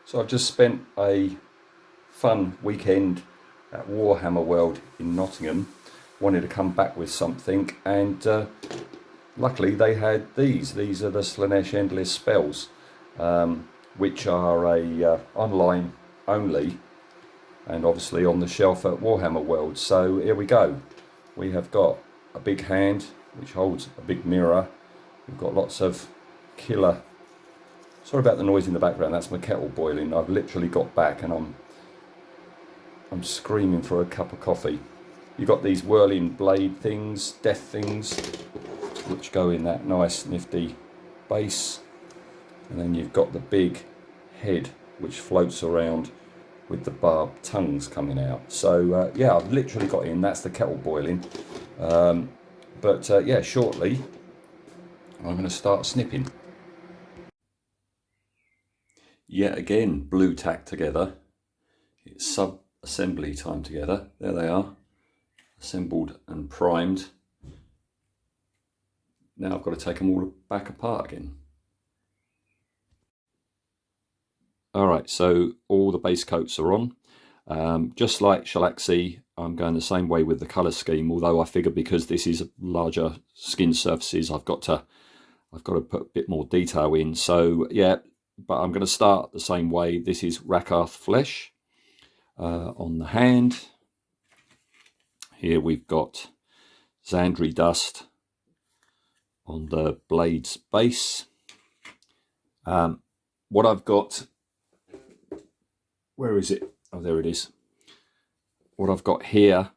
So I've just spent a fun weekend at Warhammer World in Nottingham. Wanted to come back with something, and luckily they had these. These are the Slaanesh Endless Spells, which are a online only, and obviously on the shelf at Warhammer World. So here we go. We have got a big hand which holds a big mirror. We've got lots of killer. Sorry about the noise in the background. That's my kettle boiling. I've literally got back and I'm screaming for a cup of coffee. You've got these whirling blade things, death things, which go in that nice nifty base. And then you've got the big head, which floats around with the barbed tongues coming out. So yeah, I've literally got in. That's the kettle boiling. But yeah, shortly I'm going to start snipping. Yet again, blue tack together. It's sub-assembly time together. There they are, assembled and primed. Now I've got to take them all back apart again. Alright, so all the base coats are on. Just like Shalaxi, I'm going the same way with the colour scheme, although I figure because this is larger skin surfaces, I've got to put a bit more detail in. So yeah, but I'm going to start the same way. This is Rakarth flesh on the hand. Here we've got Zandri dust on the blade's base. What I've got, where is it? Oh, there it is. What I've got here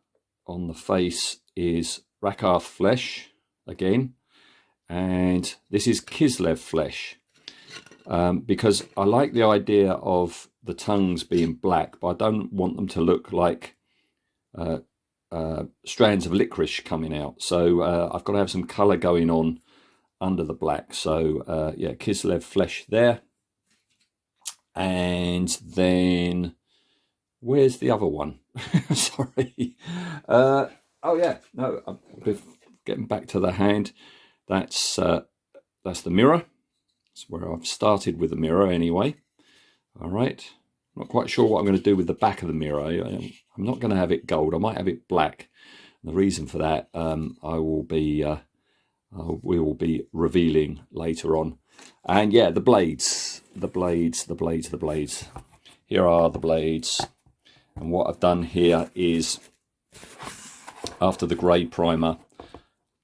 on the face is Rakarth flesh again, and this is Kislev flesh, because I like the idea of the tongues being black, but I don't want them to look like strands of licorice coming out. So I've got to have some colour going on under the black. So yeah, Kislev flesh there. And then where's the other one? Sorry. Oh yeah, no, I'm getting back to the hand. That's the mirror. That's where I've started with the mirror anyway. All right. Not quite sure what I'm going to do with the back of the mirror. I'm not going to have it gold. I might have it black. And the reason for that, we will be revealing later on. And yeah, the blades. Here are the blades. And what I've done here is, after the grey primer,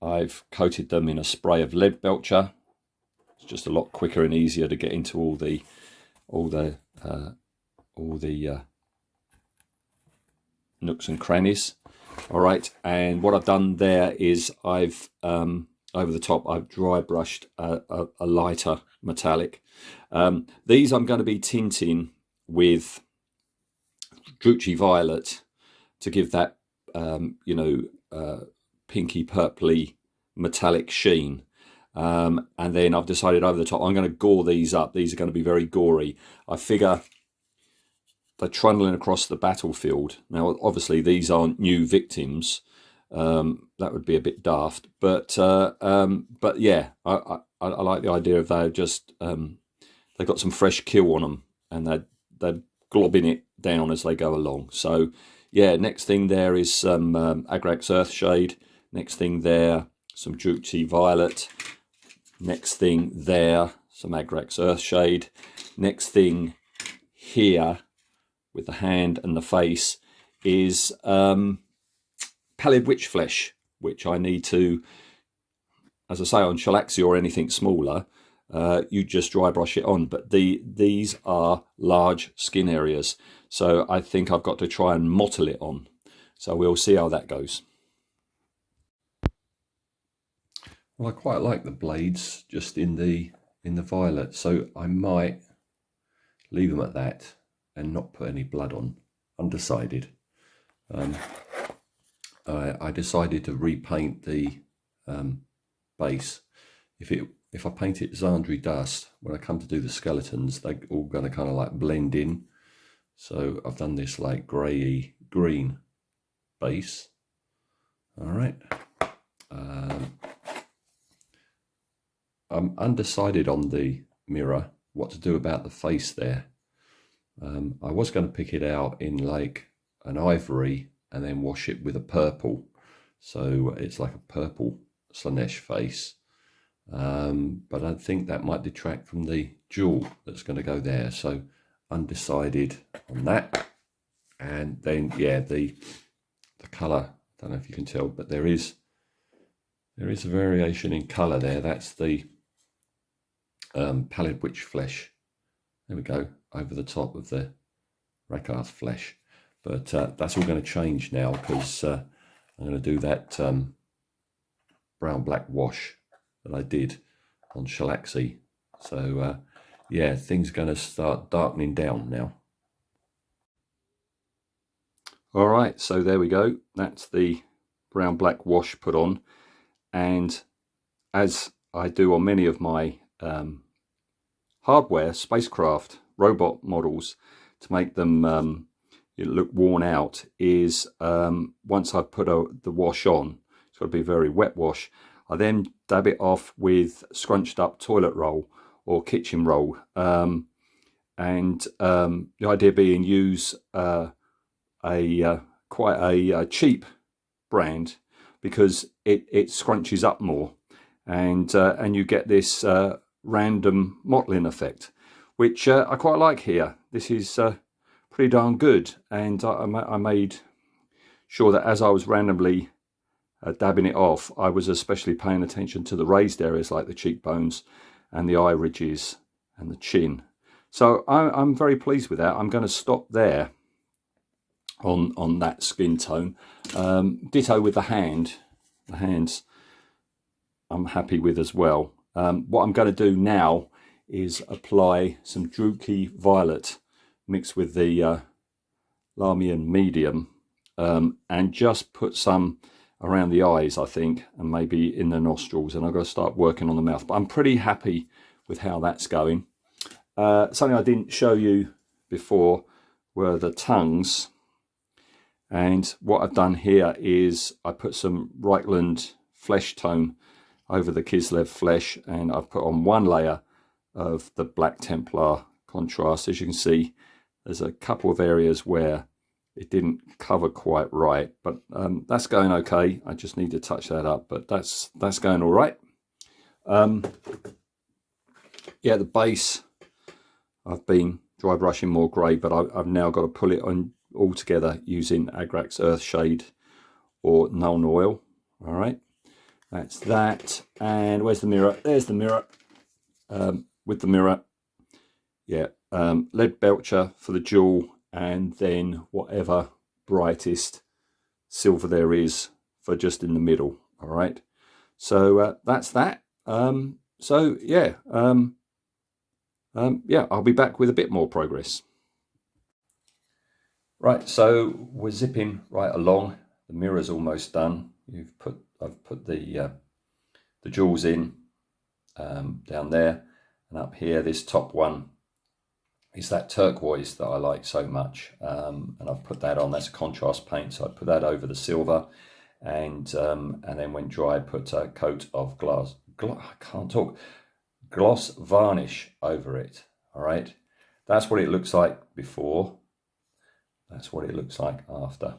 I've coated them in a spray of lead belcher. It's just a lot quicker and easier to get into all the nooks and crannies. All right, and what I've done there is I've over the top I've dry brushed a lighter metallic. These I'm going to be tinting with Druchii Violet to give that pinky purpley metallic sheen. And then I've decided over the top I'm going to gore these up. These are going to be very gory. I figure they're trundling across the battlefield. Now, obviously, these aren't new victims. That would be a bit daft. But yeah, I like the idea of they've got some fresh kill on them, and they're globbing it down as they go along. So yeah, next thing there is some Agrax Earthshade. Next thing there, some Druchii Violet. Next thing there, some Agrax Earthshade. Next thing here, with the hand and the face, is Pallid Witch Flesh, which I need to, as I say, on Shalaxi or anything smaller, you just dry brush it on. But these are large skin areas, so I think I've got to try and mottle it on. So we'll see how that goes. Well, I quite like the blades just in the violet, so I might leave them at that and not put any blood on. Undecided. I decided to repaint the base. If I paint it Zandri dust, when I come to do the skeletons, they're all going to kind of like blend in. So I've done this like grey green base. All right. I'm undecided on the mirror, what to do about the face there. I was going to pick it out in like an ivory and then wash it with a purple. So it's like a purple Slaanesh face. But I think that might detract from the jewel that's going to go there. So undecided on that. And then, yeah, the colour, I don't know if you can tell, but there is a variation in colour there. That's the pallid witch flesh. There we go, over the top of the Rakarth flesh. But that's all going to change now because I'm going to do that brown-black wash that I did on Shalaxi. So yeah, things are going to start darkening down now. All right, so there we go. That's the brown-black wash put on. And as I do on many of my hardware, spacecraft, robot models, to make them look worn out, is once I've put the wash on, it's got to be a very wet wash, I then dab it off with scrunched up toilet roll or kitchen roll. And the idea being use quite a cheap brand, because it scrunches up more, and you get this random mottling effect, which I quite like here. This is pretty darn good, and I made sure that as I was randomly dabbing it off, I was especially paying attention to the raised areas like the cheekbones and the eye ridges and the chin. So I'm very pleased with that. I'm going to stop there on that skin tone. Ditto with the hand. The hands I'm happy with as well. What I'm going to do now is apply some Druchii Violet mixed with the Lahmian Medium, and just put some around the eyes, I think, and maybe in the nostrils, and I'm going to start working on the mouth. But I'm pretty happy with how that's going. Something I didn't show you before were the tongues. And what I've done here is I put some Reichland flesh tone over the Kislev flesh, and I've put on one layer of the Black Templar contrast. As you can see, there's a couple of areas where it didn't cover quite right, but that's going okay. I just need to touch that up, but that's going all right. Yeah, the base, I've been dry brushing more grey, but I've now got to pull it on all together using Agrax Earthshade or Nuln Oil. All right, that's that. And where's the mirror? There's the mirror. With the mirror, yeah, lead belcher for the jewel, and then whatever brightest silver there is for just in the middle. All right, so that's that. So yeah, yeah, I'll be back with a bit more progress. Right, so we're zipping right along. The mirror's almost done. I've put the jewels in down there, and up here, this top one is that turquoise that I like so much, and I've put that on. That's a contrast paint, so I put that over the silver, and then when dry, put a coat of gloss varnish over it. All right, that's what it looks like before. That's what it looks like after.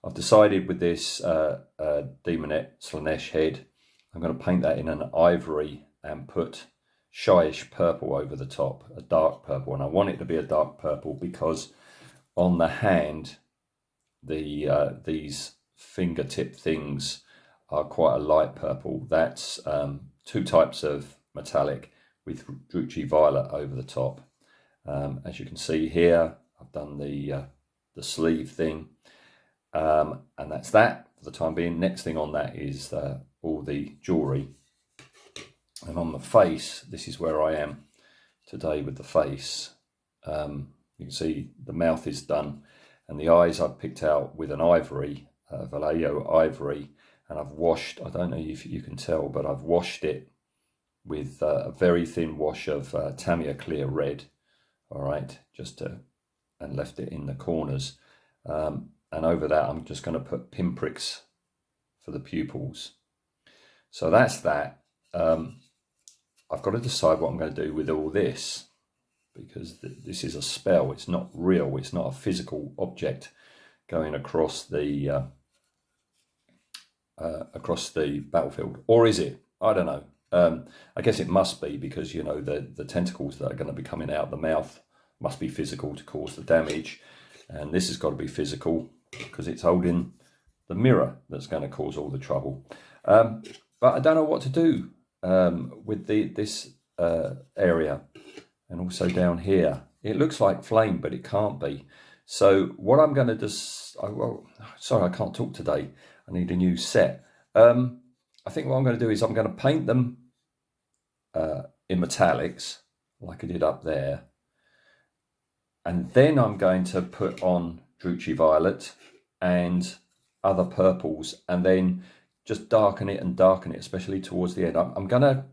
I've decided with this Demonette Slaanesh head, I'm going to paint that in an ivory and put shyish purple over the top, a dark purple. And I want it to be a dark purple because on the hand, these fingertip things are quite a light purple. That's two types of metallic with Druchii Violet over the top. As you can see here, I've done the sleeve thing, and that's that for the time being. Next thing on that is all the jewellery. And on the face, this is where I am today with the face. You can see the mouth is done, and the eyes I've picked out with an ivory, Vallejo ivory, and I've washed, I don't know if you can tell, but I've washed it with a very thin wash of Tamiya Clear Red, all right, and left it in the corners. And over that, I'm just going to put pinpricks for the pupils. So that's that. I've got to decide what I'm going to do with all this. because this is a spell. It's not real. It's not a physical object going across the battlefield. Or is it? I don't know. I guess it must be, because, you know, the tentacles that are going to be coming out of the mouth must be physical to cause the damage. And this has got to be physical because it's holding the mirror that's going to cause all the trouble. But I don't know what to do with this area, and also down here. It looks like flame, but it can't be. So what I'm going to do, sorry, I can't talk today. I need a new set. I think what I'm going to do is I'm going to paint them in metallics, like I did up there. And then I'm going to put on Druchii Violet and other purples, and then just darken it, especially towards the end. I'm going to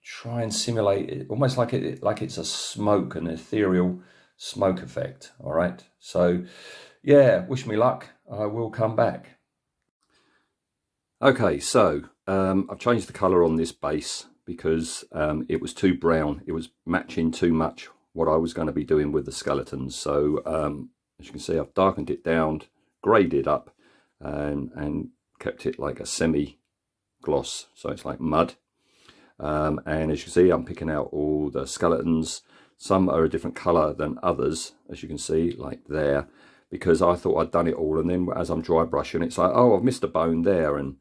try and simulate it, almost like it's a smoke, an ethereal smoke effect. All right. So, yeah, wish me luck. I will come back. Okay, so I've changed the colour on this base because it was too brown. It was matching too much what I was going to be doing with the skeletons. So as you can see, I've darkened it down, greyed it up, and kept it like a semi-gloss, so it's like mud. And as you can see, I'm picking out all the skeletons. Some are a different colour than others, as you can see, like there, because I thought I'd done it all. And then as I'm dry brushing, it's like, oh, I've missed a bone there, and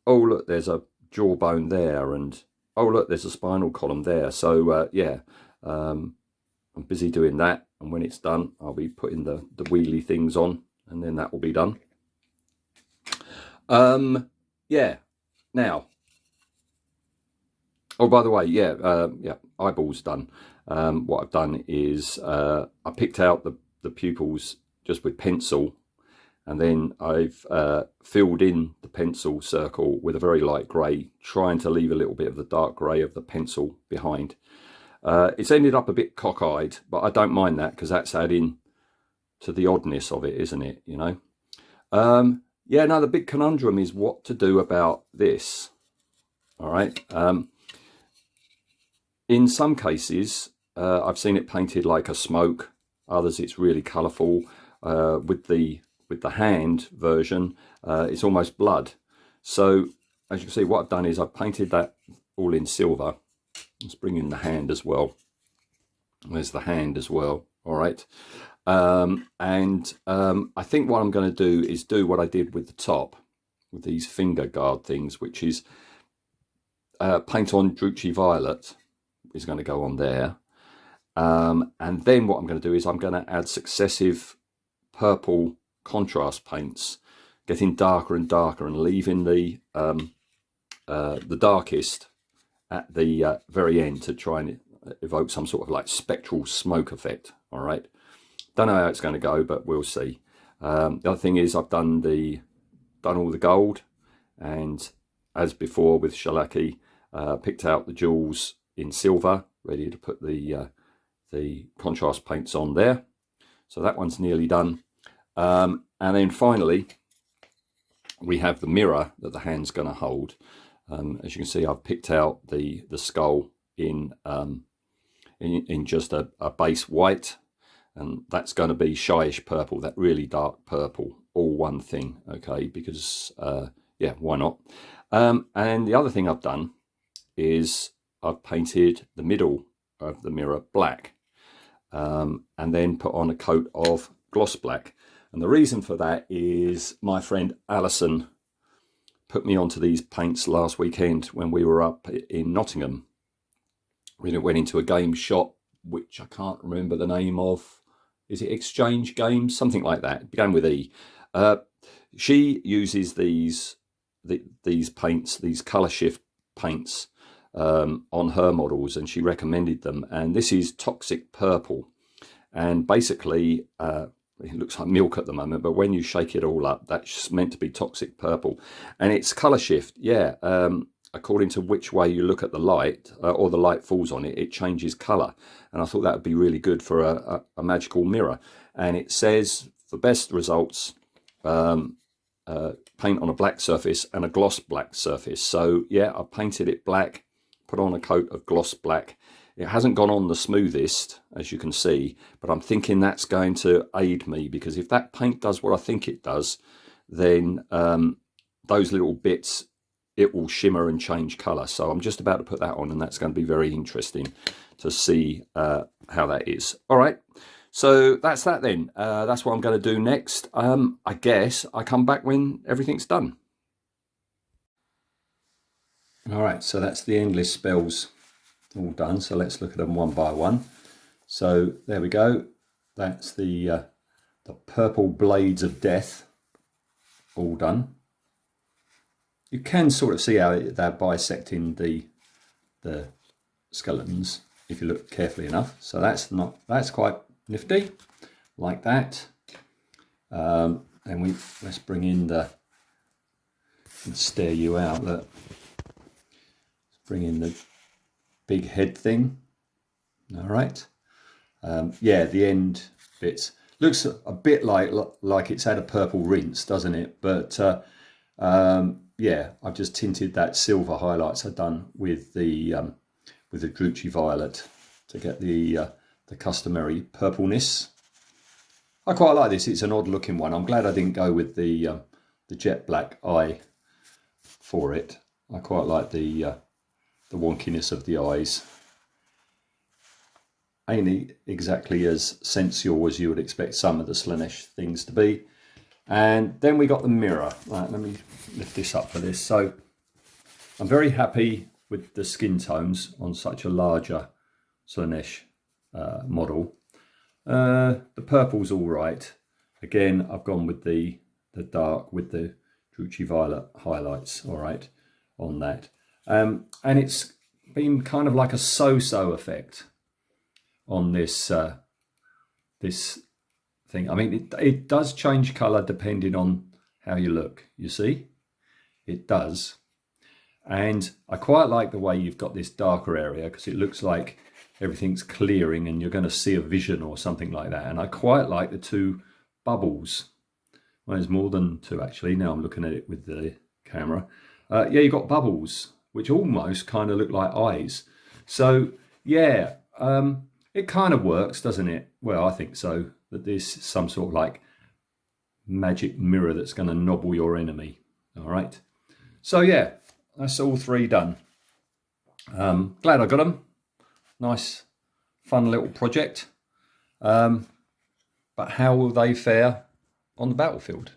oh, look, there's a jawbone there, and oh, look, there's a spinal column there. So yeah, I'm busy doing that, and when it's done, I'll be putting the wheelie things on, and then that will be done. Yeah, now, oh, by the way, yeah, eyeball's done. What I've done is I picked out the pupils just with pencil, and then I've filled in the pencil circle with a very light grey, trying to leave a little bit of the dark grey of the pencil behind. It's ended up a bit cockeyed, but I don't mind that, because that's adding to the oddness of it, isn't it? You know. Yeah. Now the big conundrum is what to do about this. All right. In some cases, I've seen it painted like a smoke. Others, it's really colourful. With the hand version, it's almost blood. So as you can see, what I've done is I've painted that all in silver. Let's bring in the hand as well. There's the hand as well. All right. I think what I'm going to do is do what I did with the top, with these finger guard things, which is paint on Druchii Violet is going to go on there. And then what I'm going to do is I'm going to add successive purple contrast paints, getting darker and darker, and leaving the darkest at the very end to try and evoke some sort of like spectral smoke effect. All right, don't know how it's going to go, but we'll see. The other thing is I've done all the gold, and as before with Shellachy, picked out the jewels in silver, ready to put the contrast paints on there. So that one's nearly done. And then finally, we have the mirror that the hand's going to hold. As you can see, I've picked out the skull in just a base white, and that's going to be shyish purple, that really dark purple, all one thing, okay? Because yeah, why not? And the other thing I've done is I've painted the middle of the mirror black, and then put on a coat of gloss black. And the reason for that is my friend Alison put me onto these paints last weekend when we were up in Nottingham. We went into a game shop, which I can't remember the name of. Is it Exchange Games? Something like that. It began with E. She uses these paints, these colour shift paints, on her models, and she recommended them. And this is Toxic Purple. And basically, it looks like milk at the moment, but when you shake it all up, that's meant to be Toxic Purple. And it's colour shift, yeah. According to which way you look at the light, or the light falls on it, it changes colour. And I thought that would be really good for a magical mirror. And it says, for best results, paint on a black surface and a gloss black surface. So yeah, I painted it black, put on a coat of gloss black. It hasn't gone on the smoothest, as you can see, but I'm thinking that's going to aid me, because if that paint does what I think it does, then those little bits, it will shimmer and change colour. So I'm just about to put that on, and that's going to be very interesting to see how that is. All right, so that's that then. That's what I'm going to do next. I guess I come back when everything's done. All right, so that's the Endless Spells all done. So let's look at them one by one. So there we go. That's the purple Blades of Death all done. You can sort of see how they're bisecting the skeletons if you look carefully enough. So that's quite nifty, like that. And let's bring in and stare you out. Look, let's bring in the big head thing. All right. Yeah, the end bits looks a bit like it's had a purple rinse, doesn't it? But yeah, I've just tinted that silver highlights I've done with the Druchii Violet to get the customary purpleness. I quite like this. It's an odd looking one. I'm glad I didn't go with the jet black eye for it. I quite like the wonkiness of the eyes. Ain't exactly as sensual as you would expect some of the Slaanesh things to be. And then we got the mirror. Right, let me lift this up for this. So I'm very happy with the skin tones on such a larger Slaanesh model. The purple's all right. Again, I've gone with the dark with the Druchii Violet highlights, all right, on that. And it's been kind of like a so-so effect on this this thing. I mean, it does change colour depending on how you look, you see? It does. And I quite like the way you've got this darker area, because it looks like everything's clearing and you're going to see a vision or something like that. And I quite like the two bubbles. Well, there's more than two actually. Now I'm looking at it with the camera. Yeah, you've got bubbles, which almost kind of look like eyes. So yeah, it kind of works, doesn't it? Well, I think so. That there's some sort of like magic mirror that's going to nobble your enemy. All right. So yeah, that's all three done. Glad I got them. Nice, fun little project. But how will they fare on the battlefield?